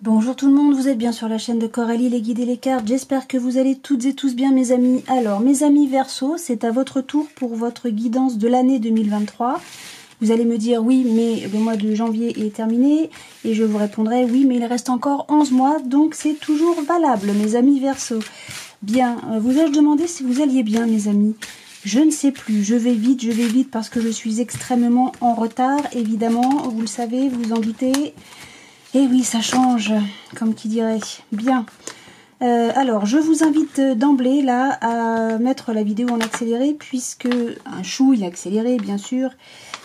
Bonjour tout le monde, vous êtes bien sur la chaîne de Coralie, les guides et les cartes. J'espère que vous allez toutes et tous bien mes amis. Alors mes amis Verseau, c'est à votre tour pour votre guidance de l'année 2023. Vous allez me dire oui mais le mois de janvier est terminé et je vous répondrai oui mais il reste encore 11 mois donc c'est toujours valable mes amis Verseau. Bien, vous ai-je demandé si vous alliez bien mes amis? Je ne sais plus, je vais vite parce que je suis extrêmement en retard évidemment, vous le savez, vous en doutez. Et oui, ça change, comme qui dirait. Bien. Alors, je vous invite d'emblée, là, à mettre la vidéo en accéléré, puisque... Un chouille accéléré, bien sûr.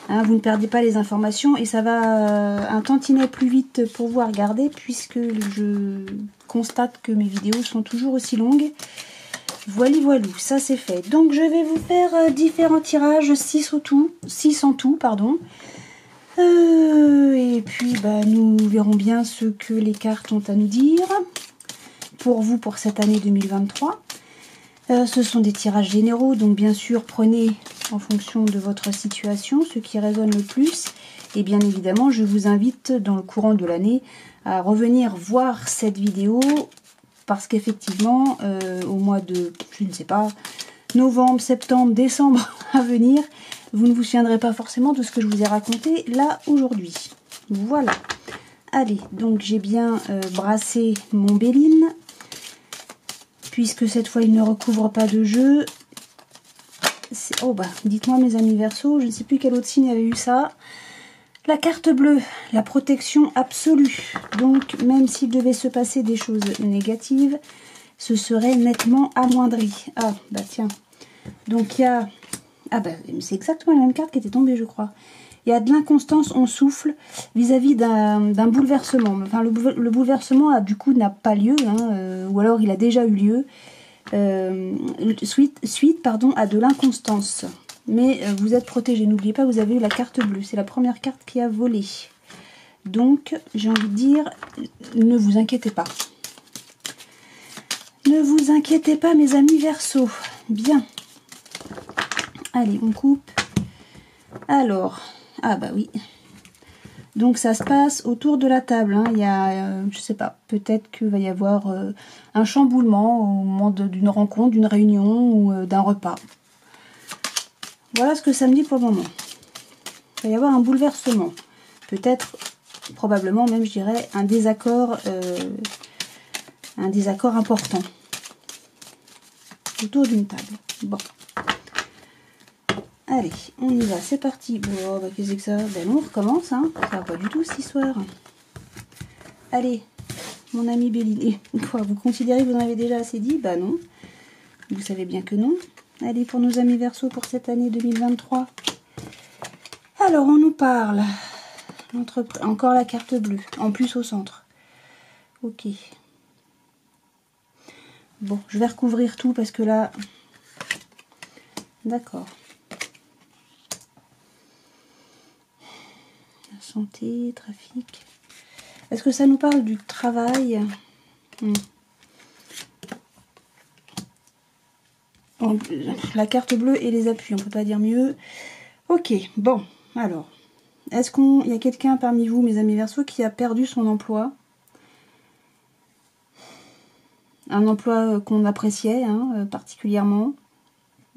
Hein, vous ne perdez pas les informations, et ça va un tantinet plus vite pour vous regarder, puisque je constate que mes vidéos sont toujours aussi longues. Voilou, ça c'est fait. Donc, je vais vous faire différents tirages, 6 en tout, pardon. Et puis nous verrons bien ce que les cartes ont à nous dire pour vous pour cette année 2023. Ce sont des tirages généraux, donc bien sûr prenez en fonction de votre situation ce qui résonne le plus. Et bien évidemment je vous invite dans le courant de l'année à revenir voir cette vidéo parce qu'effectivement au mois de, je ne sais pas, novembre, septembre, décembre à venir, vous ne vous souviendrez pas forcément de ce que je vous ai raconté là aujourd'hui. Voilà. Allez, donc j'ai bien brassé mon Béline, puisque cette fois il ne recouvre pas de jeu. Oh dites-moi mes amis Verseau, je ne sais plus quel autre signe avait eu ça. La carte bleue, la protection absolue. Donc même s'il devait se passer des choses négatives, ce serait nettement amoindri. Ah bah tiens. Donc il y a... Ah ben c'est exactement la même carte qui était tombée je crois. Il y a de l'inconstance, on souffle vis-à-vis d'un bouleversement. Enfin le bouleversement du coup n'a pas lieu, hein, ou alors il a déjà eu lieu. Suite à de l'inconstance. Mais vous êtes protégé, n'oubliez pas vous avez eu la carte bleue. C'est la première carte qui a volé. Donc j'ai envie de dire, ne vous inquiétez pas. Ne vous inquiétez pas mes amis Verseau. Bien. Allez, on coupe. Alors, ah bah oui. Donc ça se passe autour de la table. Hein. Il y a, je sais pas, peut-être qu'il va y avoir un chamboulement au moment d'une rencontre, d'une réunion ou d'un repas. Voilà ce que ça me dit pour le moment. Il va y avoir un bouleversement. Peut-être, probablement même, je dirais, un désaccord important. Autour d'une table. Bon. Allez, on y va, c'est parti. Bon, qu'est-ce que c'est que ça? Ben non, on recommence, hein. Ça va pas du tout cette histoire. Allez, mon ami Béline. Quoi, vous considérez que vous en avez déjà assez dit? Bah non. Vous savez bien que non. Allez, pour nos amis Verseau pour cette année 2023. Alors, on nous parle. Encore la carte bleue, en plus au centre. Ok. Bon, je vais recouvrir tout parce que là... D'accord. Santé, trafic. Est-ce que ça nous parle du travail? La carte bleue et les appuis, on peut pas dire mieux. Ok, bon, alors. Est-ce qu'il y a quelqu'un parmi vous, mes amis Verseau, qui a perdu son emploi? Un emploi qu'on appréciait particulièrement.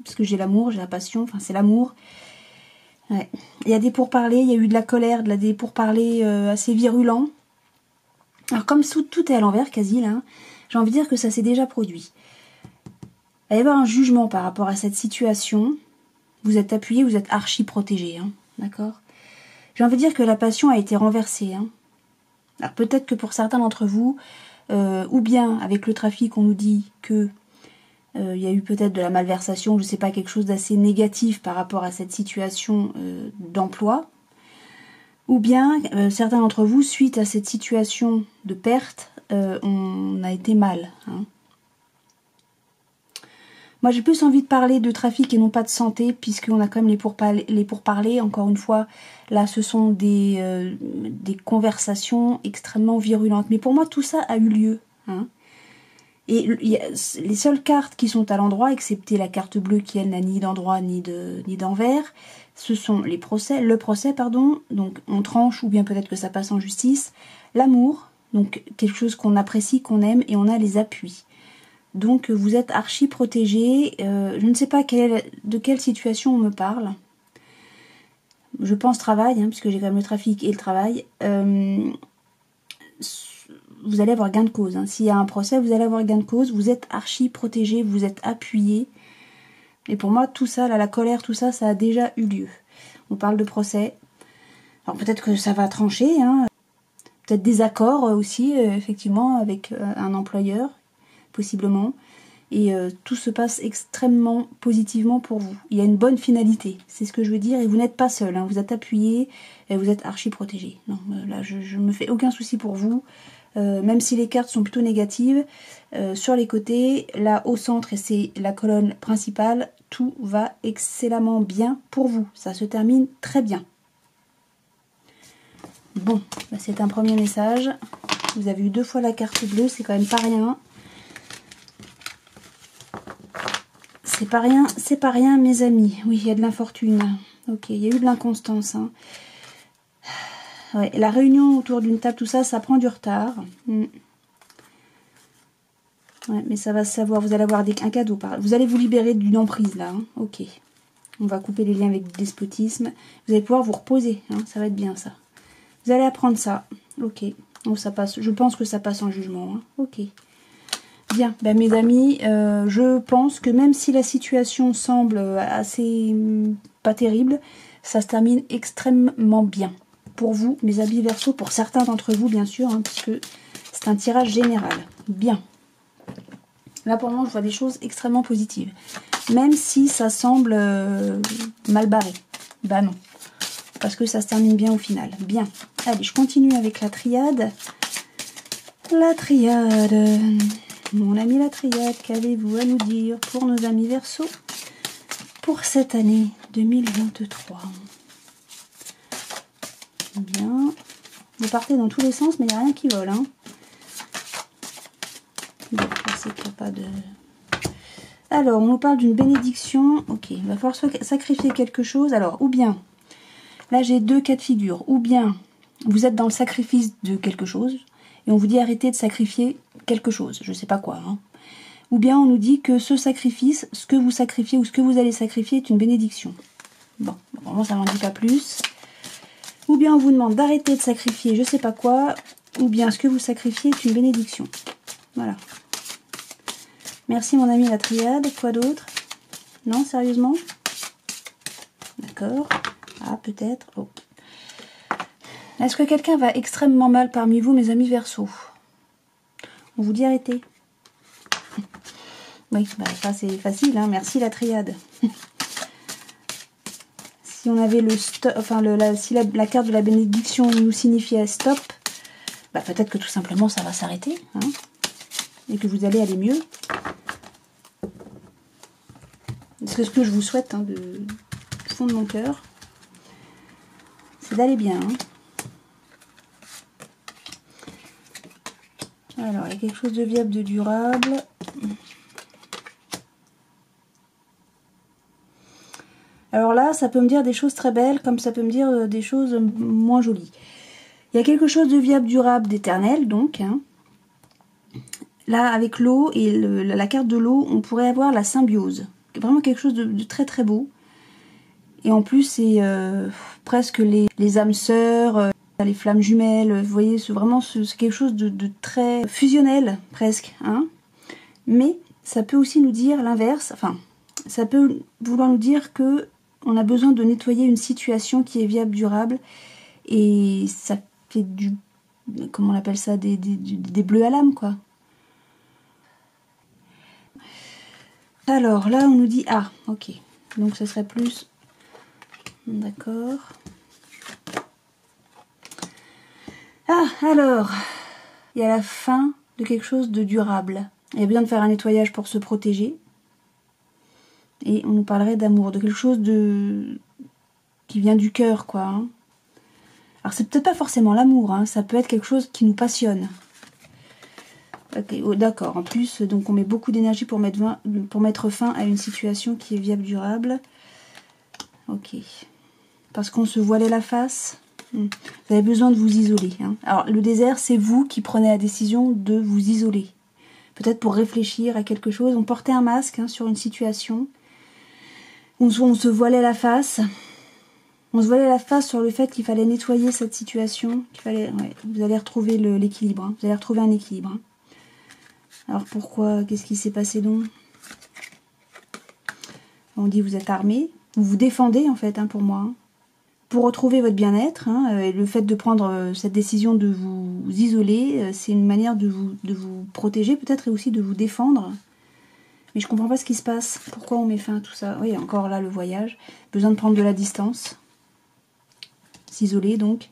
Parce que j'ai l'amour, j'ai la passion, enfin c'est l'amour. Ouais. Il y a des pourparlers, il y a eu de la colère, des pourparlers assez virulents. Alors comme tout est à l'envers quasi là, j'ai envie de dire que ça s'est déjà produit. Il va y avoir un jugement par rapport à cette situation. Vous êtes appuyé, vous êtes archi protégé, hein, d'accord? J'ai envie de dire que la passion a été renversée. Hein. Alors peut-être que pour certains d'entre vous, ou bien avec le trafic on nous dit que il y a eu peut-être de la malversation, je ne sais pas, quelque chose d'assez négatif par rapport à cette situation d'emploi. Ou bien, certains d'entre vous, suite à cette situation de perte, on a été mal. Hein. Moi, j'ai plus envie de parler de trafic et non pas de santé, puisqu'on a quand même les pourparlers. Encore une fois, là, ce sont des conversations extrêmement virulentes. Mais pour moi, tout ça a eu lieu. Hein. Et les seules cartes qui sont à l'endroit, excepté la carte bleue qui elle n'a ni d'endroit ni d'envers, ce sont le procès, donc on tranche ou bien peut-être que ça passe en justice, l'amour, Donc quelque chose qu'on apprécie, qu'on aime, et on a les appuis. Donc vous êtes archi protégé. Je ne sais pas de quelle situation on me parle. Je pense travail, hein, puisque j'ai quand même le trafic et le travail. Vous allez avoir gain de cause. Hein. S'il y a un procès, vous allez avoir gain de cause. Vous êtes archi protégé, vous êtes appuyé. Et pour moi, tout ça, là, la colère, tout ça, ça a déjà eu lieu. On parle de procès. Alors peut-être que ça va trancher. Hein. Peut-être des accords aussi, effectivement, avec un employeur, possiblement. Et tout se passe extrêmement positivement pour vous. Il y a une bonne finalité, c'est ce que je veux dire. Et vous n'êtes pas seul, hein. Vous êtes appuyé et vous êtes archi protégé. Non, là, je me fais aucun souci pour vous. Même si les cartes sont plutôt négatives, sur les côtés, là au centre, et c'est la colonne principale, tout va excellemment bien pour vous. Ça se termine très bien. Bon, bah c'est un premier message. Vous avez eu 2 fois la carte bleue, c'est quand même pas rien. C'est pas rien, mes amis. Oui, il y a de l'infortune. Ok, il y a eu de l'inconstance. Hein. Ouais, la réunion autour d'une table, tout ça, ça prend du retard. Ouais, mais ça va se savoir. Vous allez avoir un cadeau. Vous allez vous libérer d'une emprise, là. Hein. Ok. On va couper les liens avec le despotisme. Vous allez pouvoir vous reposer. Hein. Ça va être bien, ça. Vous allez apprendre ça. Ok. Donc, ça passe. Je pense que ça passe en jugement. Hein. Ok. Bien, ben, mes amis, je pense que même si la situation semble assez pas terrible, ça se termine extrêmement bien. Pour vous, mes amis Verseau, pour certains d'entre vous, bien sûr, hein, puisque c'est un tirage général. Bien. Là, pour moi, je vois des choses extrêmement positives. Même si ça semble mal barré. Bah non. Parce que ça se termine bien au final. Bien. Allez, je continue avec la triade. La triade. Mon ami la triade, qu'avez-vous à nous dire pour nos amis Verseau pour cette année 2023? Bien. Vous partez dans tous les sens, mais il n'y a rien qui vole. Hein. Donc là, c'est qu'il n'y a pas de... Alors, on nous parle d'une bénédiction. Ok, il va falloir sacrifier quelque chose. Alors, ou bien, là j'ai 2 cas de figure. Ou bien, vous êtes dans le sacrifice de quelque chose, et on vous dit arrêtez de sacrifier quelque chose. Je ne sais pas quoi. Hein. Ou bien, on nous dit que ce sacrifice, ce que vous sacrifiez ou ce que vous allez sacrifier est une bénédiction. Bon, vraiment, ça n'en dit pas plus. Ou bien on vous demande d'arrêter de sacrifier je sais pas quoi, ou bien ce que vous sacrifiez est une bénédiction. Voilà. Merci mon ami la triade. Quoi d'autre? Non, sérieusement? D'accord. Ah, peut-être. Oh. Est-ce que quelqu'un va extrêmement mal parmi vous, mes amis Verseau? On vous dit arrêtez. Oui, bah, ça c'est facile, hein. Merci la triade. Si on avait le stop, enfin si la carte de la bénédiction nous signifiait stop, bah peut-être que tout simplement ça va s'arrêter, hein, et que vous allez aller mieux. C'est ce que je vous souhaite, hein, du fond de mon cœur, c'est d'aller bien. Hein. Alors, il y a quelque chose de viable, de durable. Alors là, ça peut me dire des choses très belles, comme ça peut me dire des choses moins jolies. Il y a quelque chose de viable, durable, d'éternel, donc. Hein. Là, avec l'eau et la carte de l'eau, on pourrait avoir la symbiose. Vraiment quelque chose de très très beau. Et en plus, c'est presque les âmes sœurs, les flammes jumelles. Vous voyez, c'est vraiment quelque chose de très fusionnel, presque. Hein. Mais ça peut aussi nous dire l'inverse. Enfin, ça peut vouloir nous dire que on a besoin de nettoyer une situation qui est viable, durable, et ça fait comment on appelle ça, des bleus à l'âme, quoi. Alors là, on nous dit ah, ok. Donc ce serait plus, d'accord. Ah, alors, il y a la fin de quelque chose de durable. Il y a besoin de faire un nettoyage pour se protéger. Et on nous parlerait d'amour, de quelque chose qui vient du cœur, quoi. Hein. Alors c'est peut-être pas forcément l'amour, hein, ça peut être quelque chose qui nous passionne. Okay, oh, d'accord, en plus, donc on met beaucoup d'énergie pour mettre fin à une situation qui est viable, durable. Ok. Parce qu'on se voilait la face. Vous avez besoin de vous isoler. Hein. Alors, le désert, c'est vous qui prenez la décision de vous isoler. Peut-être pour réfléchir à quelque chose. On portait un masque hein, sur une situation. On se voilait la face. On se voilait la face sur le fait qu'il fallait nettoyer cette situation. Qu'il fallait, ouais, vous allez retrouver l'équilibre. Hein. Vous allez retrouver un équilibre. Hein. Alors pourquoi? Qu'est-ce qui s'est passé donc? On dit vous êtes armé. Vous vous défendez en fait hein, pour moi. Hein. Pour retrouver votre bien-être, hein, et le fait de prendre cette décision de vous isoler, c'est une manière de vous protéger peut-être et aussi de vous défendre. Mais je comprends pas ce qui se passe. Pourquoi on met fin à tout ça? Oui, encore là le voyage. Besoin de prendre de la distance. S'isoler donc.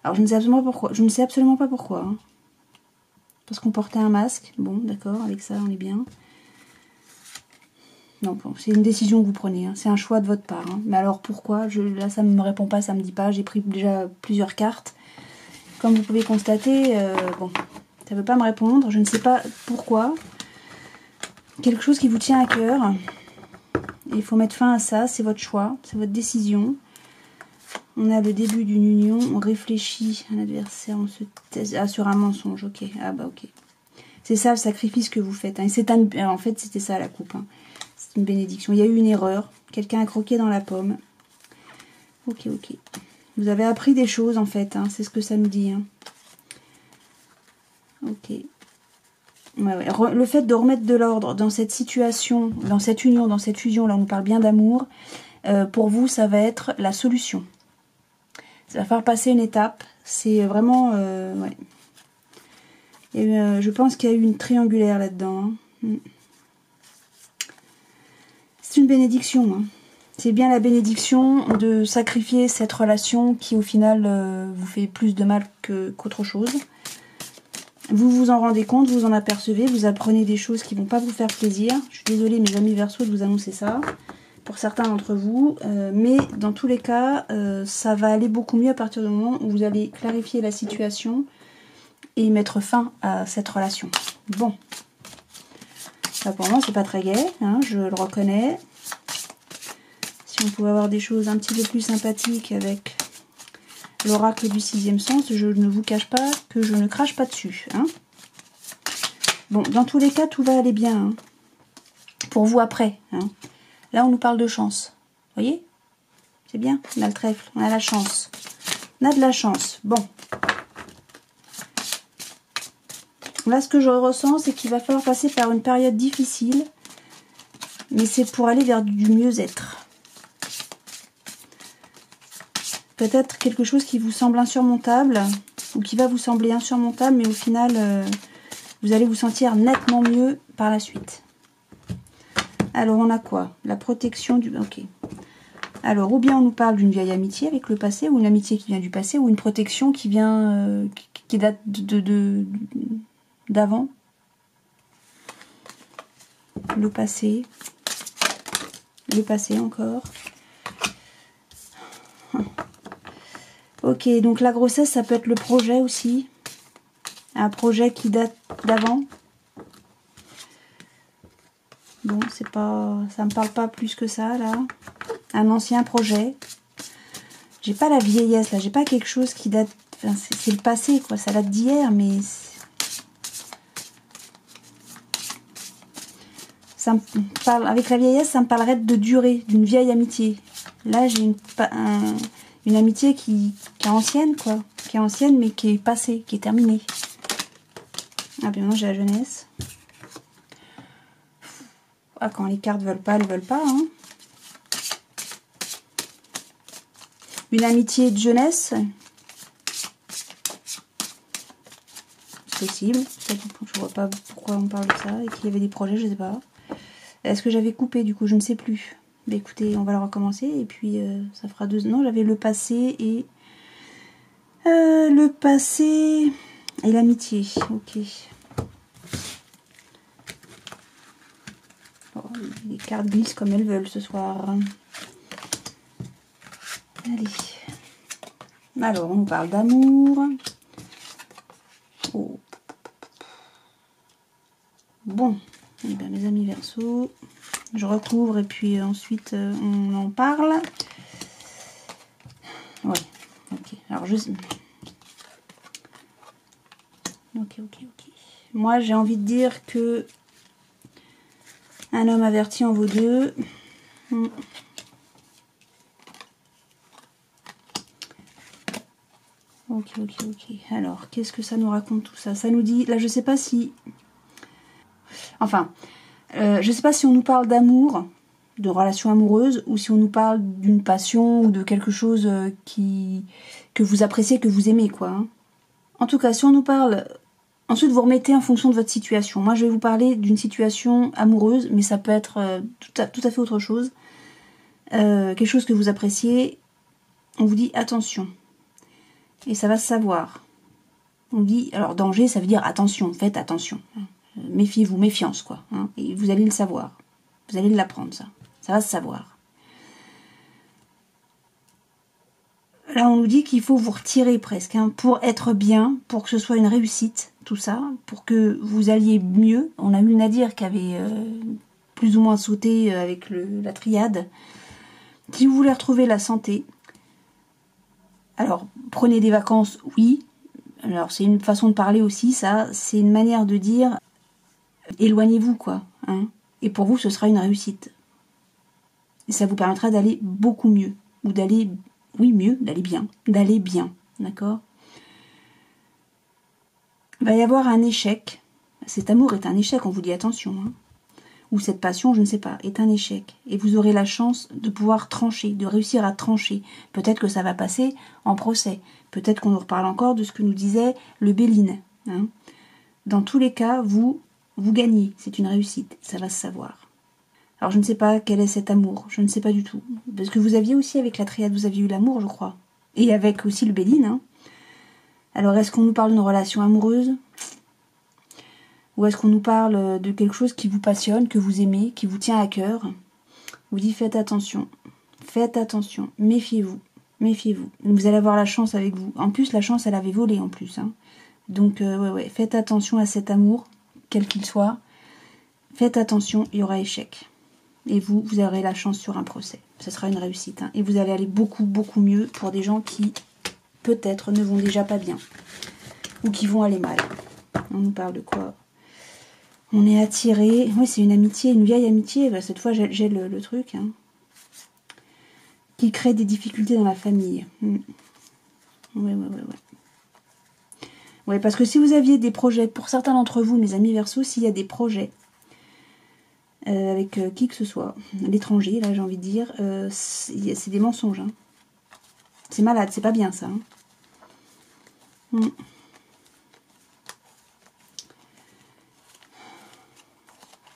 Alors je ne sais absolument pas pourquoi. Je ne sais absolument pas pourquoi. Hein. Parce qu'on portait un masque. Bon, d'accord, avec ça on est bien. Non, bon, c'est une décision que vous prenez, hein. C'est un choix de votre part. Hein. Mais alors pourquoi? Là, ça ne me répond pas, ça ne me dit pas. J'ai pris déjà plusieurs cartes. Comme vous pouvez constater, bon, ça ne veut pas me répondre. Je ne sais pas pourquoi. Quelque chose qui vous tient à cœur. Et il faut mettre fin à ça, c'est votre choix, c'est votre décision. On a le début d'une union, on réfléchit à l'adversaire, on se taise. Ah, sur un mensonge, ok. Ah bah ok. C'est ça le sacrifice que vous faites. Hein. En fait, c'était ça la coupe. Hein. C'est une bénédiction. Il y a eu une erreur. Quelqu'un a croqué dans la pomme. Ok, ok. Vous avez appris des choses en fait. Hein. C'est ce que ça nous dit. Hein. Ok. Ouais, ouais. Le fait de remettre de l'ordre dans cette situation, dans cette union, dans cette fusion, là on nous parle bien d'amour, pour vous ça va être la solution. Ça va faire passer une étape. C'est vraiment... ouais. Et, je pense qu'il y a eu une triangulaire là-dedans. Hein. C'est une bénédiction. Hein. C'est bien la bénédiction de sacrifier cette relation qui au final vous fait plus de mal qu'autre chose. Vous vous en rendez compte, vous en apercevez, vous apprenez des choses qui ne vont pas vous faire plaisir. Je suis désolée mes amis Verseaux de vous annoncer ça, pour certains d'entre vous. Mais dans tous les cas, ça va aller beaucoup mieux à partir du moment où vous allez clarifier la situation et mettre fin à cette relation. Bon. Ça pour moi c'est pas très gai, hein, je le reconnais. Si on pouvait avoir des choses un petit peu plus sympathiques avec l'oracle du 6e sens, je ne vous cache pas que je ne crache pas dessus. Hein. Bon, dans tous les cas, tout va aller bien. Hein. Pour vous après. Hein. Là, on nous parle de chance. Vous voyez? C'est bien, on a le trèfle, on a la chance. On a de la chance. Bon. Là, ce que je ressens, c'est qu'il va falloir passer par une période difficile. Mais c'est pour aller vers du mieux-être. Peut-être quelque chose qui vous semble insurmontable. Ou qui va vous sembler insurmontable. Mais au final, vous allez vous sentir nettement mieux par la suite. Alors, on a quoi? La protection du... Ok. Alors, ou bien on nous parle d'une vieille amitié avec le passé, ou une amitié qui vient du passé, ou une protection qui vient... qui date d'avant. Le passé encore. Ok, donc la grossesse, ça peut être le projet aussi. Un projet qui date d'avant. Bon, c'est pas... ça me parle pas plus que ça, là. Un ancien projet. J'ai pas la vieillesse, là. J'ai pas quelque chose qui date... Enfin, c'est le passé, quoi. Ça date d'hier, mais... Ça me parle, avec la vieillesse, ça me parlerait de durée, d'une vieille amitié. Là, j'ai une amitié qui est ancienne, quoi. Qui est ancienne, mais qui est passée, qui est terminée. Ah, bien non, j'ai la jeunesse. Ah, quand les cartes veulent pas, elles veulent pas. Hein. Une amitié de jeunesse. C'est possible. Je vois pas pourquoi on parle de ça. Et qu'il y avait des projets, je sais pas. Est-ce que j'avais coupé du coup? Je ne sais plus. Mais écoutez, on va le recommencer. Et puis, ça fera 2... Non, j'avais le passé et... le passé et l'amitié. Ok. Oh, les cartes glissent comme elles veulent ce soir. Allez. Alors, on nous parle d'amour. Oh. Bon. Eh bien, mes amis Verseaux, je recouvre et puis ensuite on en parle. Ouais, ok. Alors, Ok. Moi, j'ai envie de dire que un homme averti en vaut deux. Ok. Alors, qu'est-ce que ça nous raconte tout ça? Ça nous dit, là, je sais pas si... Enfin, je sais pas si on nous parle d'amour, de relation amoureuse, ou si on nous parle d'une passion ou de quelque chose que vous appréciez, que vous aimez, quoi. Hein. En tout cas, si on nous parle... Ensuite, vous remettez en fonction de votre situation. Moi, je vais vous parler d'une situation amoureuse, mais ça peut être tout à fait autre chose. Quelque chose que vous appréciez. On vous dit attention. Et ça va se savoir. On dit, alors danger, ça veut dire attention, faites attention. Méfiez-vous, méfiance, quoi. Hein, et vous allez le savoir. Vous allez l'apprendre, ça. Ça va se savoir. Là, on nous dit qu'il faut vous retirer presque, hein, pour être bien, pour que ce soit une réussite, tout ça, pour que vous alliez mieux. On a eu Nadir qui avait plus ou moins sauté avec la triade. Si vous voulez retrouver la santé, alors prenez des vacances, oui. Alors c'est une façon de parler aussi, ça. C'est une manière de dire éloignez-vous, quoi. Hein, et pour vous, ce sera une réussite. Et ça vous permettra d'aller beaucoup mieux, ou d'aller... Oui, mieux, d'aller bien, d'accord? Il va y avoir un échec. Cet amour est un échec, on vous dit attention. Hein. Ou cette passion, je ne sais pas, est un échec. Et vous aurez la chance de pouvoir trancher, de réussir à trancher. Peut-être que ça va passer en procès. Peut-être qu'on nous reparle encore de ce que nous disait le Béline. Hein. Dans tous les cas, vous gagnez. C'est une réussite. Ça va se savoir. Alors je ne sais pas quel est cet amour, je ne sais pas du tout. Parce que vous aviez aussi avec la triade, vous aviez eu l'amour, je crois. Et avec aussi le Béline. Hein. Alors est-ce qu'on nous parle d'une relation amoureuse? Ou est-ce qu'on nous parle de quelque chose qui vous passionne, que vous aimez, qui vous tient à cœur? Vous dit faites attention, méfiez-vous, méfiez-vous. Vous allez avoir la chance avec vous. En plus la chance elle avait volé en plus. Hein. Donc ouais, faites attention à cet amour, quel qu'il soit. Faites attention, il y aura échec. Et vous aurez la chance sur un procès. Ce sera une réussite. Hein. Et vous allez aller beaucoup mieux pour des gens qui, peut-être, ne vont déjà pas bien. Ou qui vont aller mal. On nous parle de quoi? On est attiré. Oui, c'est une amitié, une vieille amitié. Bah, cette fois, j'ai le truc. Hein. Qui crée des difficultés dans la famille. Ouais. Ouais, parce que si vous aviez des projets, pour certains d'entre vous, mes amis Verseaux, s'il y a des projets, avec qui que ce soit, l'étranger, là j'ai envie de dire, c'est des mensonges. Hein. C'est malade, c'est pas bien ça. Hein.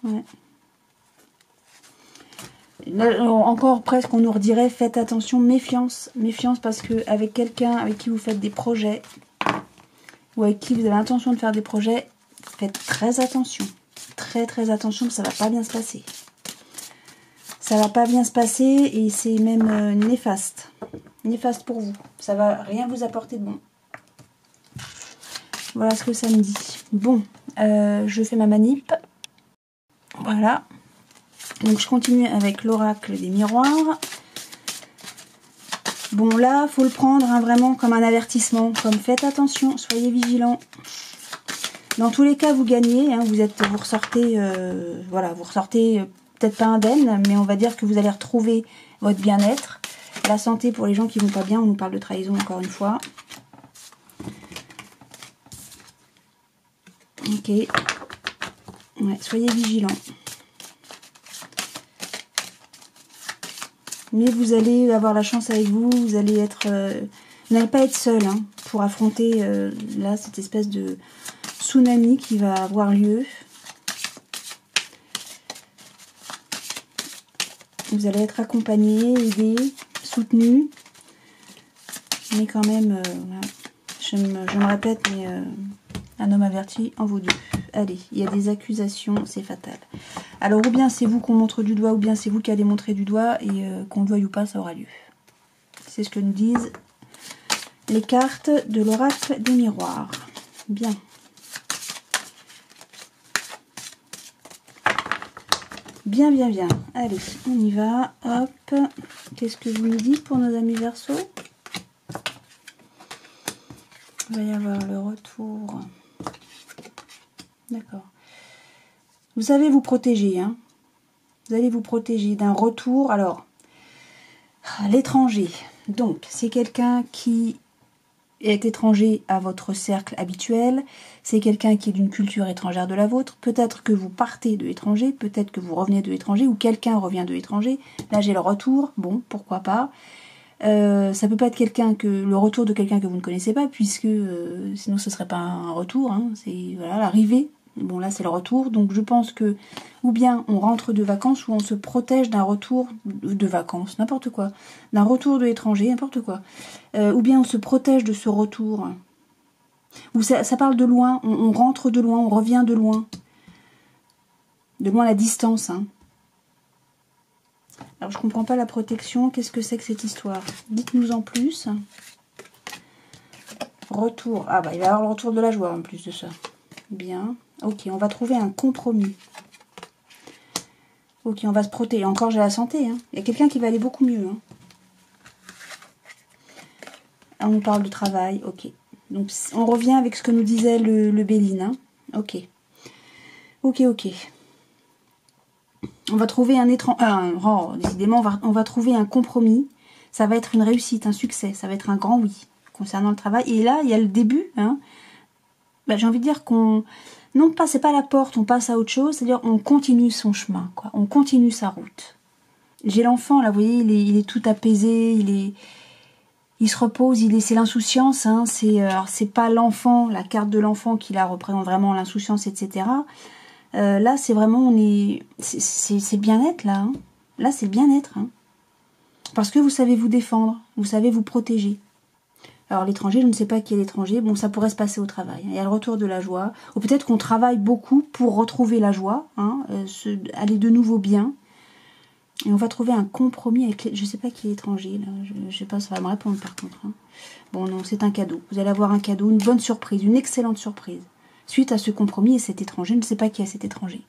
Ouais. Là, encore presque on nous redirait faites attention, méfiance parce que avec quelqu'un avec qui vous faites des projets ou avec qui vous avez l'intention de faire des projets, faites très attention. Très attention, ça va pas bien se passer. Ça va pas bien se passer et c'est même néfaste. Néfaste pour vous. Ça va rien vous apporter de bon. Voilà ce que ça me dit. Bon, je fais ma manip. Voilà. Donc je continue avec l'oracle des miroirs. Bon là, faut le prendre hein, vraiment comme un avertissement. Comme faites attention, soyez vigilants. Dans tous les cas, vous gagnez, hein, vous ressortez, voilà, vous ressortez peut-être pas indemne, mais on va dire que vous allez retrouver votre bien-être. La santé pour les gens qui vont pas bien, on nous parle de trahison encore une fois. Ok. Ouais, soyez vigilants. Mais vous allez avoir la chance avec vous, vous allez être... vous n'allez pas être seul hein, pour affronter là cette espèce de tsunami qui va avoir lieu. Vous allez être accompagné, aidé, soutenu. Mais quand même, je me répète, mais un homme averti en vaut deux. Allez, il y a des accusations, c'est fatal. Alors, ou bien c'est vous qu'on montre du doigt, ou bien c'est vous qui allez montrer du doigt, et qu'on le veuille ou pas, ça aura lieu. C'est ce que nous disent les cartes de l'oracle des miroirs. Bien. Bien. Allez, on y va. Hop. Qu'est-ce que vous nous dites pour nos amis Verseaux? va y avoir le retour. D'accord. Vous savez vous protéger, hein. Vous allez vous protéger d'un retour. Alors, à l'étranger. Donc, c'est quelqu'un qui est étranger à votre cercle habituel. C'est quelqu'un qui est d'une culture étrangère de la vôtre. Peut-être que vous partez de l'étranger, peut-être que vous revenez de l'étranger, ou quelqu'un revient de l'étranger. Là, j'ai le retour. Bon, pourquoi pas. Ça peut pas être le retour de quelqu'un que vous ne connaissez pas, puisque sinon ce serait pas un retour, hein, c'est voilà l'arrivée. Bon là c'est le retour, donc je pense que ou bien on rentre de vacances ou on se protège d'un retour de vacances, n'importe quoi, d'un retour de l'étranger, n'importe quoi, ou bien on se protège de ce retour. Ou ça parle de loin, on rentre de loin, on revient de loin à la distance, hein. Alors, je comprends pas la protection. Qu'est-ce que c'est que cette histoire? Dites-nous en plus. Retour. Ah, bah, il va y avoir le retour de la joie en plus de ça. Bien. Ok, on va trouver un compromis. Ok, on va se protéger. Encore, j'ai la santé. Hein. Il y a quelqu'un qui va aller beaucoup mieux. Hein. On nous parle de travail. Ok. Donc, on revient avec ce que nous disait le Béline. Hein. Ok. Ok, ok. On va trouver décidément, on va trouver un compromis. Ça va être une réussite, un succès. Ça va être un grand oui concernant le travail. Et là, il y a le début. Hein. Bah, j'ai envie de dire qu'on... Non, c'est pas la porte, on passe à autre chose. C'est-à-dire, on continue son chemin. Quoi. On continue sa route. J'ai l'enfant, là, vous voyez, il est tout apaisé. Il se repose. C'est l'insouciance. Hein. C'est pas l'enfant, la carte de l'enfant qui là représente vraiment l'insouciance, etc. Là, c'est vraiment, c'est bien-être, là. Hein. Là, c'est le bien-être. Hein. Parce que vous savez vous défendre, vous savez vous protéger. Alors, l'étranger, je ne sais pas qui est l'étranger. Bon, ça pourrait se passer au travail. Il y a le retour de la joie. Ou peut-être qu'on travaille beaucoup pour retrouver la joie, hein, aller de nouveau bien. Et on va trouver un compromis avec... Je ne sais pas qui est l'étranger, là. Je ne sais pas, ça va me répondre, par contre. Hein. Bon, non, c'est un cadeau. Vous allez avoir un cadeau, une bonne surprise, une excellente surprise. Suite à ce compromis et cet étranger, je ne sais pas qui est cet étranger.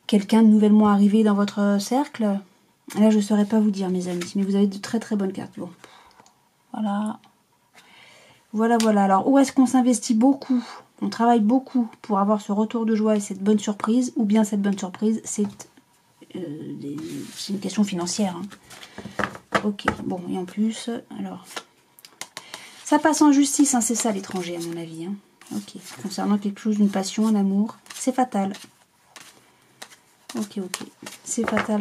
Quelqu'un de nouvellement arrivé dans votre cercle? Là, je ne saurais pas vous dire, mes amis, mais vous avez de très très bonnes cartes. Bon. Voilà. Voilà. Alors, où est-ce qu'on s'investit beaucoup? On travaille beaucoup pour avoir ce retour de joie et cette bonne surprise, ou bien cette bonne surprise, c'est une question financière. Hein. Ok, bon, et en plus, alors... Ça passe en justice, hein, c'est ça l'étranger, à mon avis, hein. Ok, concernant quelque chose, d'une passion, un amour, c'est fatal. Ok, c'est fatal.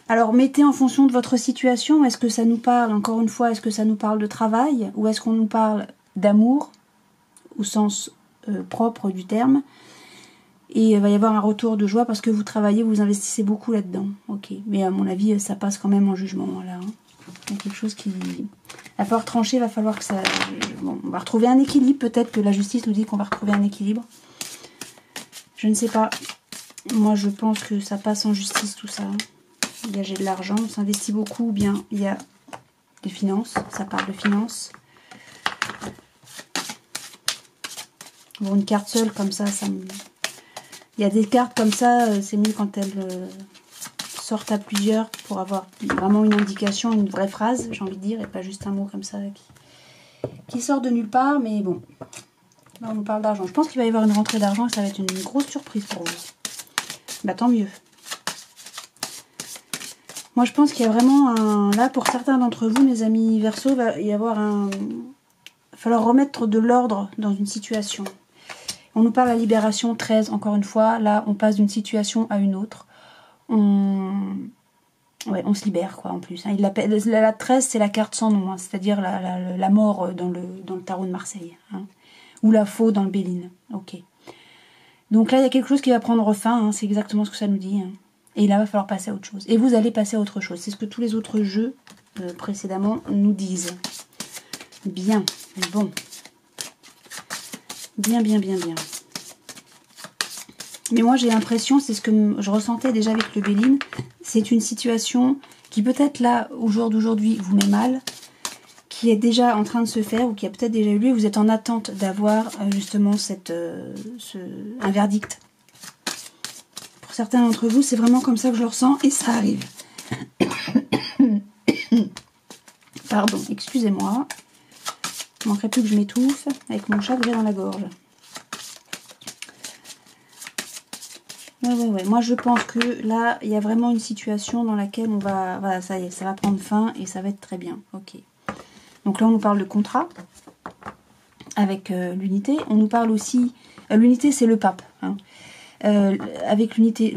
Alors, mettez en fonction de votre situation, est-ce que ça nous parle, encore une fois, est-ce que ça nous parle de travail, ou est-ce qu'on nous parle d'amour, au sens propre du terme, et il va y avoir un retour de joie parce que vous travaillez, vous investissez beaucoup là-dedans. Ok, mais à mon avis, ça passe quand même en jugement, là. Hein. Il y a quelque chose qui... Il va falloir trancher, il va falloir que ça... Bon, on va retrouver un équilibre. Peut-être que la justice nous dit qu'on va retrouver un équilibre. Je ne sais pas. Moi, je pense que ça passe en justice, tout ça. Il y a de l'argent, on s'investit beaucoup. Ou bien il y a des finances. Ça parle de finances. Bon, une carte seule, comme ça me... Il y a des cartes comme ça, c'est mieux quand elles... sortent à plusieurs pour avoir vraiment une indication, une vraie phrase, j'ai envie de dire, et pas juste un mot comme ça qui sort de nulle part, mais bon. Là, on nous parle d'argent. Je pense qu'il va y avoir une rentrée d'argent et ça va être une grosse surprise pour vous. Bah, tant mieux. Moi, je pense qu'il y a vraiment un... Là, pour certains d'entre vous, mes amis Verseau, il va y avoir un... Il va falloir remettre de l'ordre dans une situation. On nous parle de la libération 13, encore une fois. Là, on passe d'une situation à une autre. On se libère, quoi, en plus. Hein. La 13, c'est la carte sans nom, hein, c'est-à-dire la mort dans le tarot de Marseille. Hein. Ou la faux dans le Béline. Ok. Donc là, il y a quelque chose qui va prendre fin, hein, c'est exactement ce que ça nous dit. Hein. Et là, il va falloir passer à autre chose. Et vous allez passer à autre chose. C'est ce que tous les autres jeux précédemment nous disent. Bien. Bon. Bien. Mais moi, j'ai l'impression, c'est ce que je ressentais déjà avec le Béline, c'est une situation qui peut-être là, au jour d'aujourd'hui, vous met mal, qui est déjà en train de se faire ou qui a peut-être déjà eu lieu. Vous êtes en attente d'avoir justement un verdict. Pour certains d'entre vous, c'est vraiment comme ça que je le ressens et ça arrive. Pardon, excusez-moi. Il manquerait plus que je m'étouffe avec mon chat que j'ai dans la gorge. Ouais. Moi, je pense que là, il y a vraiment une situation dans laquelle on va... Voilà, ça y est, ça va prendre fin et ça va être très bien. Ok. Donc là, on nous parle de contrat avec l'unité. On nous parle aussi... l'unité, c'est le pape. Hein. Avec l'unité...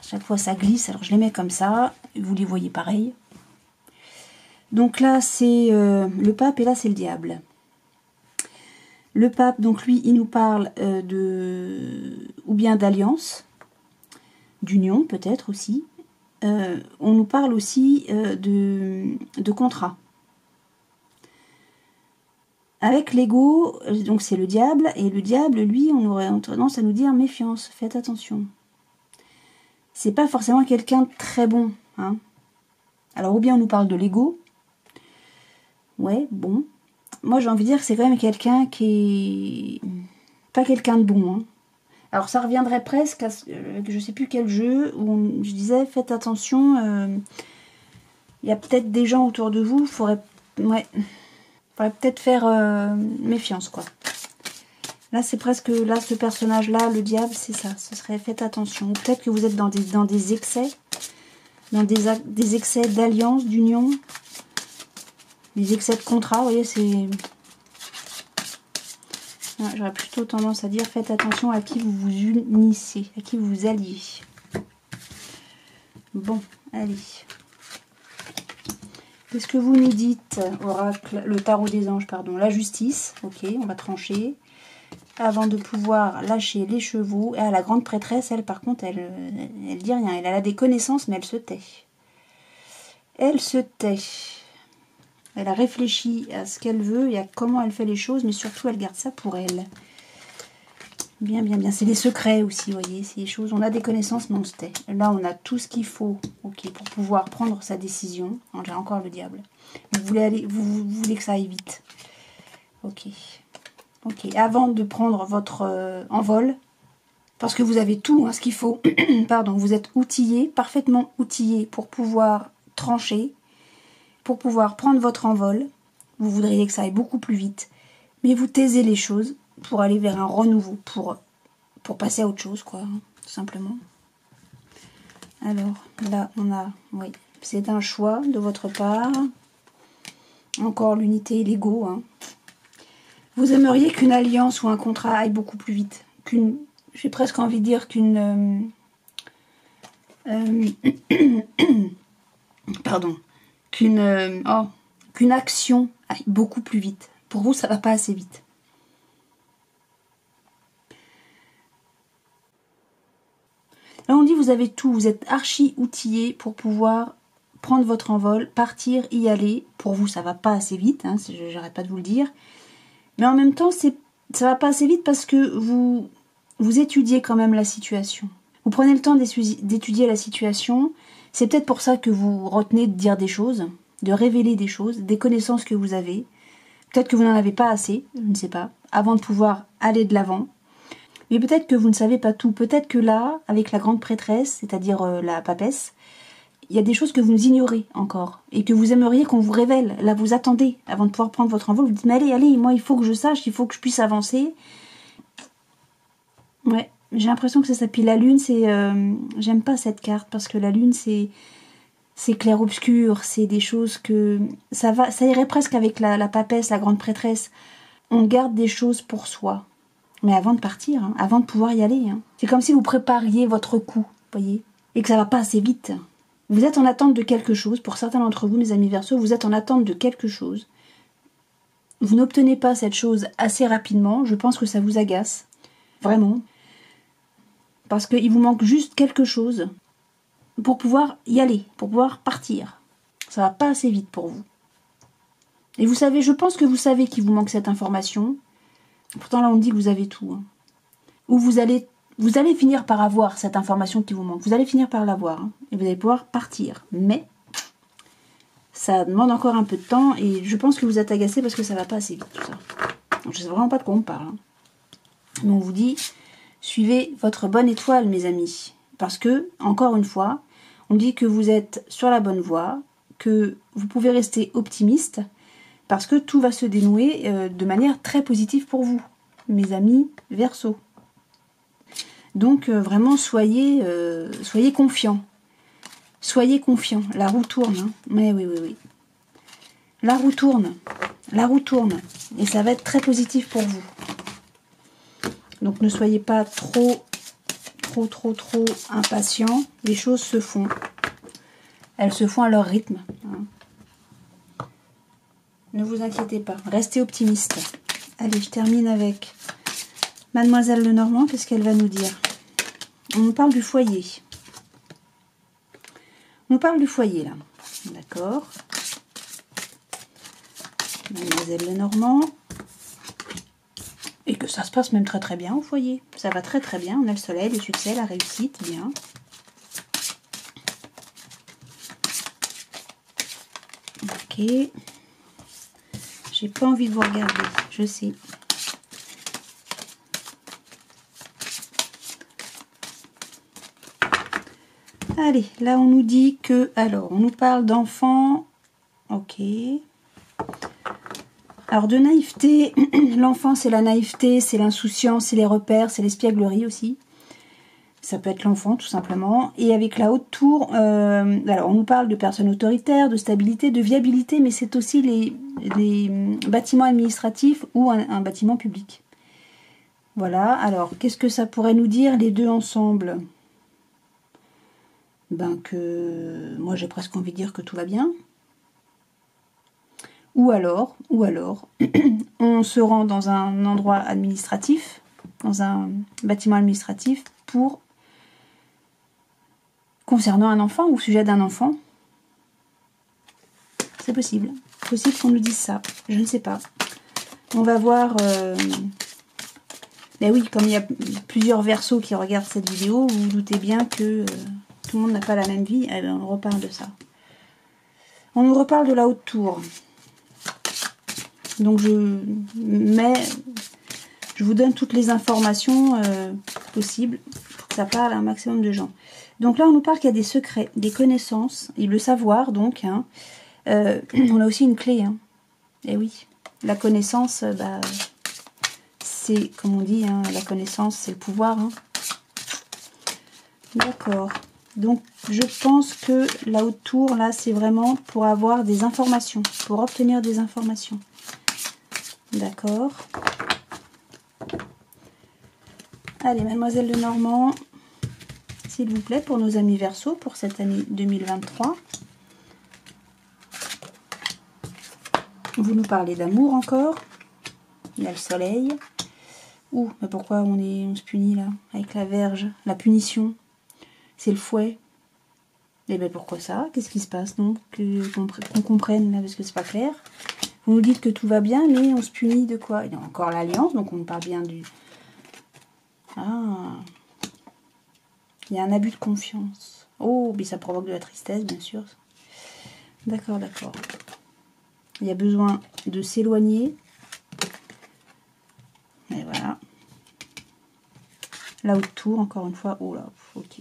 Chaque fois, ça glisse. Alors, je les mets comme ça. Vous les voyez pareil. Donc là, c'est le pape et là, c'est le diable. Le pape, donc lui, il nous parle ou bien d'alliance, d'union peut-être aussi. On nous parle aussi de contrat. Avec l'ego, donc c'est le diable, et le diable, lui, on aurait tendance à nous dire méfiance, faites attention. C'est pas forcément quelqu'un de très bon. Hein. Alors, ou bien on nous parle de l'ego. Ouais, bon. Moi, j'ai envie de dire que c'est quand même quelqu'un qui est pas quelqu'un de bon. Hein. Alors, ça reviendrait presque à je sais plus quel jeu où je disais faites attention. Il y a peut-être des gens autour de vous. Faudrait peut-être faire méfiance, quoi. Là, c'est presque là ce personnage-là, le diable, c'est ça. Ce serait faites attention. Ou peut-être que vous êtes dans des excès, dans des excès d'alliance, d'union. Les excès de contrat, vous voyez, c'est... J'aurais plutôt tendance à dire faites attention à qui vous vous unissez, à qui vous vous alliez. Bon, allez. Qu'est-ce que vous nous dites, oracle, le tarot des anges, pardon, la justice. Ok, on va trancher. Avant de pouvoir lâcher les chevaux. Ah, la grande prêtresse, elle, par contre, elle dit rien. Elle a des connaissances, mais elle se tait. Elle se tait. Elle a réfléchi à ce qu'elle veut et à comment elle fait les choses, mais surtout, elle garde ça pour elle. Bien. C'est des secrets aussi, vous voyez. C'est des choses, on a des connaissances, mais on se tait. Là, on a tout ce qu'il faut, ok, pour pouvoir prendre sa décision. J'ai encore le diable. Vous voulez que ça aille vite. Ok. Avant de prendre votre envol, parce que vous avez tout, hein, ce qu'il faut. Pardon, vous êtes outillé, parfaitement outillé pour pouvoir trancher. Pour pouvoir prendre votre envol, vous voudriez que ça aille beaucoup plus vite, mais vous taisez les choses pour aller vers un renouveau, pour passer à autre chose, quoi, hein, tout simplement. Alors, là, on a, oui, c'est un choix de votre part. Encore l'unité et l'ego. Hein. Vous aimeriez qu'une alliance ou un contrat aille beaucoup plus vite. J'ai presque envie de dire qu'une... pardon. Qu'une action aille beaucoup plus vite. Pour vous, ça va pas assez vite. Là, on dit vous avez tout. Vous êtes archi outillé pour pouvoir prendre votre envol, partir, y aller. Pour vous, ça va pas assez vite. Hein, j'arrête pas de vous le dire. Mais en même temps, ça va pas assez vite parce que vous étudiez quand même la situation. Vous prenez le temps d'étudier la situation. C'est peut-être pour ça que vous retenez de dire des choses, de révéler des choses, des connaissances que vous avez. Peut-être que vous n'en avez pas assez, je ne sais pas, avant de pouvoir aller de l'avant. Mais peut-être que vous ne savez pas tout. Peut-être que là, avec la grande prêtresse, c'est-à-dire la papesse, il y a des choses que vous ignorez encore et que vous aimeriez qu'on vous révèle. Là, vous attendez avant de pouvoir prendre votre envol. Vous dites, mais allez, moi, il faut que je sache, il faut que je puisse avancer. Ouais. J'ai l'impression que c'est ça. Puis la lune, c'est... j'aime pas cette carte parce que la lune, c'est clair-obscur. C'est des choses que... Ça irait presque avec la papesse, la grande prêtresse. On garde des choses pour soi. Mais avant de partir, hein, avant de pouvoir y aller. Hein. C'est comme si vous prépariez votre coup, voyez. Et que ça va pas assez vite. Vous êtes en attente de quelque chose. Pour certains d'entre vous, mes amis Verseaux, vous êtes en attente de quelque chose. Vous n'obtenez pas cette chose assez rapidement. Je pense que ça vous agace. Vraiment. Parce qu'il vous manque juste quelque chose pour pouvoir y aller, pour pouvoir partir. Ça va pas assez vite pour vous. Et vous savez, je pense que vous savez qu'il vous manque cette information. Pourtant là on dit que vous avez tout. Hein. Ou vous allez finir par avoir cette information qui vous manque. Vous allez finir par l'avoir. Hein, et vous allez pouvoir partir. Mais ça demande encore un peu de temps. Et je pense que vous êtes agacé parce que ça va pas assez vite tout ça. Donc, je sais vraiment pas de quoi on parle. Hein. Mais on vous dit... Suivez votre bonne étoile, mes amis. Parce que, encore une fois, on dit que vous êtes sur la bonne voie, que vous pouvez rester optimiste, parce que tout va se dénouer de manière très positive pour vous, mes amis Verseau. Donc vraiment soyez confiants. Soyez confiants. La roue tourne. Hein. Mais oui. La roue tourne. La roue tourne. Et ça va être très positif pour vous. Donc ne soyez pas trop impatients. Les choses se font. Elles se font à leur rythme. Hein. Ne vous inquiétez pas. Restez optimiste. Allez, je termine avec Mademoiselle Lenormand. Qu'est-ce qu'elle va nous dire? On nous parle du foyer. On nous parle du foyer, là. D'accord. Mademoiselle Lenormand. Et que ça se passe même très bien au foyer. Ça va très bien. On a le soleil, le succès, la réussite. Bien. Ok. J'ai pas envie de vous regarder. Je sais. Allez, là on nous dit que... Alors, on nous parle d'enfants. Ok. Alors, de naïveté. L'enfant, c'est la naïveté, c'est l'insouciance, c'est les repères, c'est l'espièglerie aussi. Ça peut être l'enfant, tout simplement. Et avec la haute tour, alors on nous parle de personnes autoritaires, de stabilité, de viabilité, mais c'est aussi les bâtiments administratifs ou un bâtiment public. Voilà. Alors, qu'est-ce que ça pourrait nous dire, les deux ensemble ? Ben que moi j'ai presque envie de dire que tout va bien. Ou alors, on se rend dans un endroit administratif, dans un bâtiment administratif pour concernant un enfant ou sujet d'un enfant. C'est possible. Possible qu'on nous dise ça. Je ne sais pas. On va voir. Mais oui, comme il y a plusieurs Verseaux qui regardent cette vidéo, vous vous doutez bien que tout le monde n'a pas la même vie. Eh bien, on reparle de ça. On nous reparle de la haute tour. Donc je vous donne toutes les informations possibles pour que ça parle à un maximum de gens. Donc là, on nous parle qu'il y a des secrets, des connaissances, et le savoir, donc. Hein. On a aussi une clé. Hein. Et oui, la connaissance, c'est, comme on dit, hein, la connaissance, c'est le pouvoir. Hein. D'accord. Donc, je pense que la haute tour, là, c'est vraiment pour avoir des informations, pour obtenir des informations. D'accord. Allez, Mademoiselle Lenormand, s'il vous plaît, pour nos amis Verseaux, pour cette année 2023. Vous nous parlez d'amour encore. Il y a le soleil. Ouh, mais pourquoi on se punit là, avec la verge, la punition? C'est le fouet. Et bien pourquoi ça? Qu'est-ce qui se passe, non? Qu'on comprenne là, parce que c'est pas clair. Vous nous dites que tout va bien, mais on se punit de quoi? Il y a encore l'alliance, donc on parle bien du... Ah, il y a un abus de confiance. Oh, mais ça provoque de la tristesse, bien sûr. D'accord. Il y a besoin de s'éloigner. Et voilà. La haute tour, encore une fois. Oh là, ok.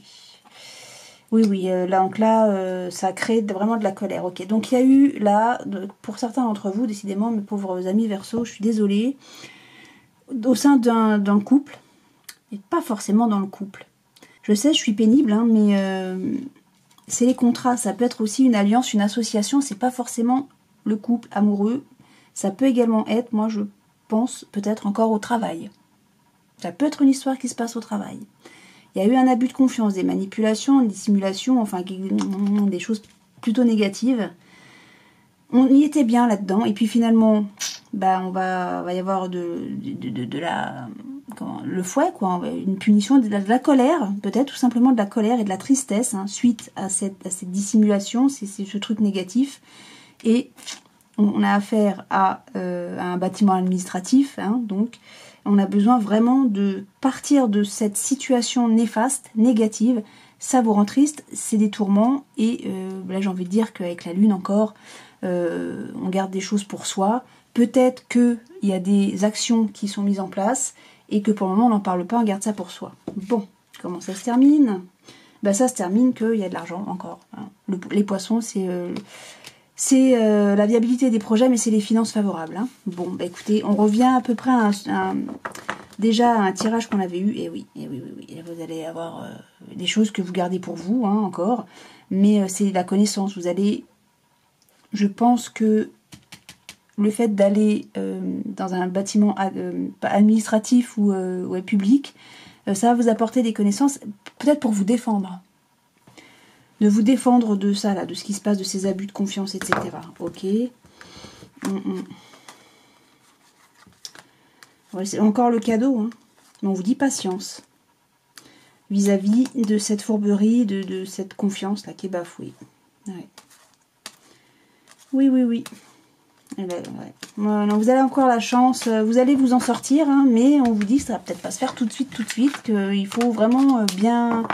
Oui, donc là, ça crée vraiment de la colère. Ok, donc il y a eu là, pour certains d'entre vous, décidément, mes pauvres amis Verseaux, je suis désolée, au sein d'un couple, et pas forcément dans le couple. Je sais, je suis pénible, hein, mais c'est les contrats. Ça peut être aussi une alliance, une association, c'est pas forcément le couple amoureux. Ça peut également être, moi je pense, peut-être encore au travail. Ça peut être une histoire qui se passe au travail. Il y a eu un abus de confiance, des manipulations, des simulations, enfin des choses plutôt négatives. On y était bien là-dedans, et puis finalement, va y avoir de la... le fouet, quoi, une punition, de la colère, peut-être tout simplement de la colère et de la tristesse, hein, suite à cette dissimulation, c'est ce truc négatif. Et on a affaire à un bâtiment administratif, hein, donc on a besoin vraiment de partir de cette situation néfaste, négative. Ça vous rend triste, c'est des tourments, et là j'ai envie de dire qu'avec la lune encore, on garde des choses pour soi. Peut-être qu'il y a des actions qui sont mises en place, et que pour le moment on n'en parle pas, on garde ça pour soi. Bon, comment ça se termine? Ça se termine qu'il y a de l'argent encore. Hein. Les poissons, c'est c'est la viabilité des projets, mais c'est les finances favorables. Hein. Bon, bah écoutez, on revient à peu près à déjà à un tirage qu'on avait eu. Et oui. Et vous allez avoir des choses que vous gardez pour vous, hein, encore. Mais c'est la connaissance. Vous allez... Je pense que le fait d'aller dans un bâtiment administratif ou public, ça va vous apporter des connaissances, peut-être pour vous défendre. De vous défendre de ça, là, de ce qui se passe, de ces abus de confiance, etc. Ok. Ouais, c'est encore le cadeau, hein. Mais on vous dit patience. Vis-à-vis de cette fourberie, de cette confiance-là qui est bafouée. Ouais. Oui. Eh ben, ouais. Non, vous avez encore la chance, vous allez vous en sortir, hein, mais on vous dit que ça va peut-être pas se faire tout de suite, qu'il faut vraiment bien...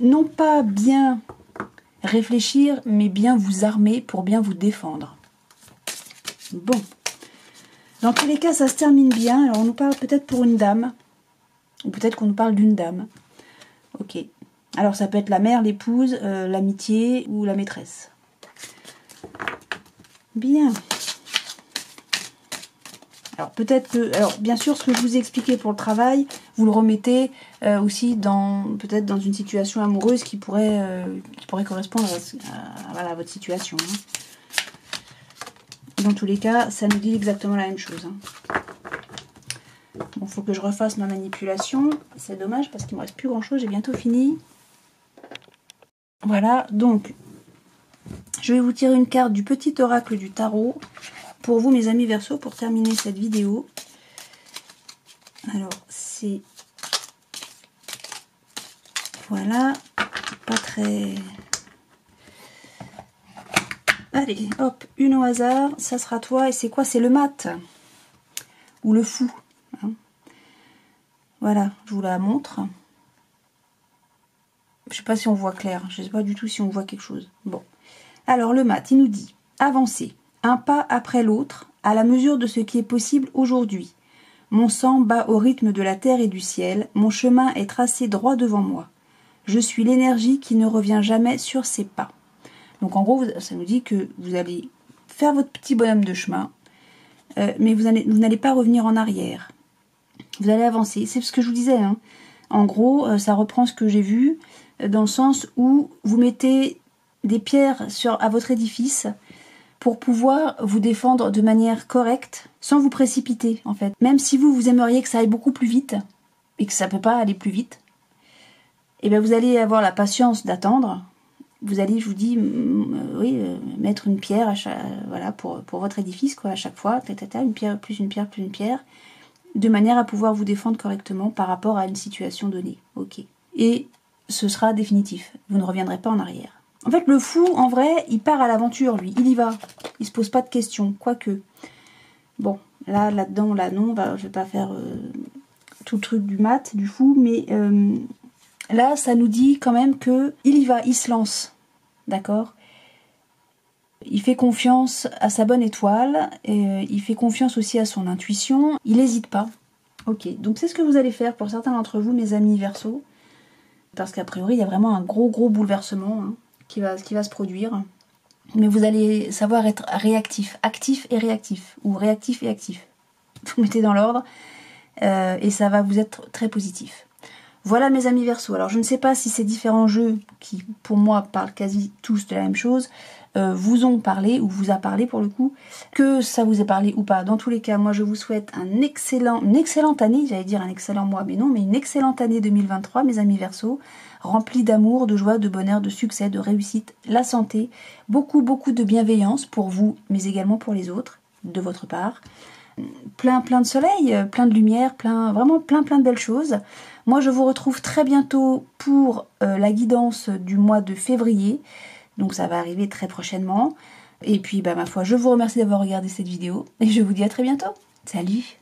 Non pas bien réfléchir, mais bien vous armer pour bien vous défendre. Bon. Dans tous les cas, ça se termine bien. Alors, on nous parle peut-être pour une dame. Ou peut-être qu'on nous parle d'une dame. Ok. Alors, ça peut être la mère, l'épouse, l'amitié ou la maîtresse. Bien. Alors, peut-être que... Alors, bien sûr, ce que je vous ai expliqué pour le travail, vous le remettez aussi peut-être dans une situation amoureuse qui pourrait correspondre à votre situation. Hein. Dans tous les cas, ça nous dit exactement la même chose. Hein. Bon, faut que je refasse ma manipulation. C'est dommage parce qu'il me reste plus grand-chose. J'ai bientôt fini. Voilà, donc, je vais vous tirer une carte du petit oracle du tarot pour vous, mes amis Verseaux, pour terminer cette vidéo. Alors, c'est... Voilà, pas très... Allez, hop, une au hasard, ça sera toi. Et c'est quoi? C'est le mat. Ou le fou. Hein. Voilà, je vous la montre. Je sais pas si on voit clair. Je sais pas du tout si on voit quelque chose. Bon. Alors, le mat, il nous dit, avancez, un pas après l'autre, à la mesure de ce qui est possible aujourd'hui. Mon sang bat au rythme de la terre et du ciel. Mon chemin est tracé droit devant moi. Je suis l'énergie qui ne revient jamais sur ses pas. Donc en gros, ça nous dit que vous allez faire votre petit bonhomme de chemin, mais vous n'allez pas revenir en arrière. Vous allez avancer. C'est ce que je vous disais. Hein. En gros, ça reprend ce que j'ai vu, dans le sens où vous mettez des pierres à votre édifice pour pouvoir vous défendre de manière correcte, sans vous précipiter en fait. Même si vous aimeriez que ça aille beaucoup plus vite, et que ça ne peut pas aller plus vite, et bien vous allez avoir la patience d'attendre. Vous allez, je vous dis, mettre une pierre voilà, pour votre édifice, quoi, à chaque fois, une pierre, plus une pierre, plus une pierre, de manière à pouvoir vous défendre correctement par rapport à une situation donnée. Ok. Et ce sera définitif. Vous ne reviendrez pas en arrière. En fait, le fou, en vrai, il part à l'aventure, lui. Il y va. Il se pose pas de questions, quoique. Bon, là-dedans, non, je vais pas faire tout le truc du mat, du fou, mais... Là, ça nous dit quand même que il y va, il se lance, d'accord? Il fait confiance à sa bonne étoile, et il fait confiance aussi à son intuition, il n'hésite pas. Ok, donc c'est ce que vous allez faire pour certains d'entre vous, mes amis Verseaux, parce qu'a priori, il y a vraiment un gros bouleversement hein, qui va se produire. Mais vous allez savoir être réactif, actif et réactif, ou réactif et actif. Vous mettez dans l'ordre, et ça va vous être très positif. Voilà mes amis Verseaux. Alors je ne sais pas si ces différents jeux, qui pour moi parlent quasi tous de la même chose, vous ont parlé, ou vous a parlé pour le coup, que ça vous ait parlé ou pas. Dans tous les cas, moi je vous souhaite une excellente année, j'allais dire un excellent mois, mais non, mais une excellente année 2023, mes amis Verseaux, remplie d'amour, de joie, de bonheur, de succès, de réussite, la santé, beaucoup de bienveillance pour vous, mais également pour les autres, de votre part. Plein de soleil, plein de lumière, vraiment plein de belles choses. Moi, je vous retrouve très bientôt pour la guidance du mois de février. Donc, ça va arriver très prochainement. Et puis, ma foi, je vous remercie d'avoir regardé cette vidéo. Et je vous dis à très bientôt. Salut!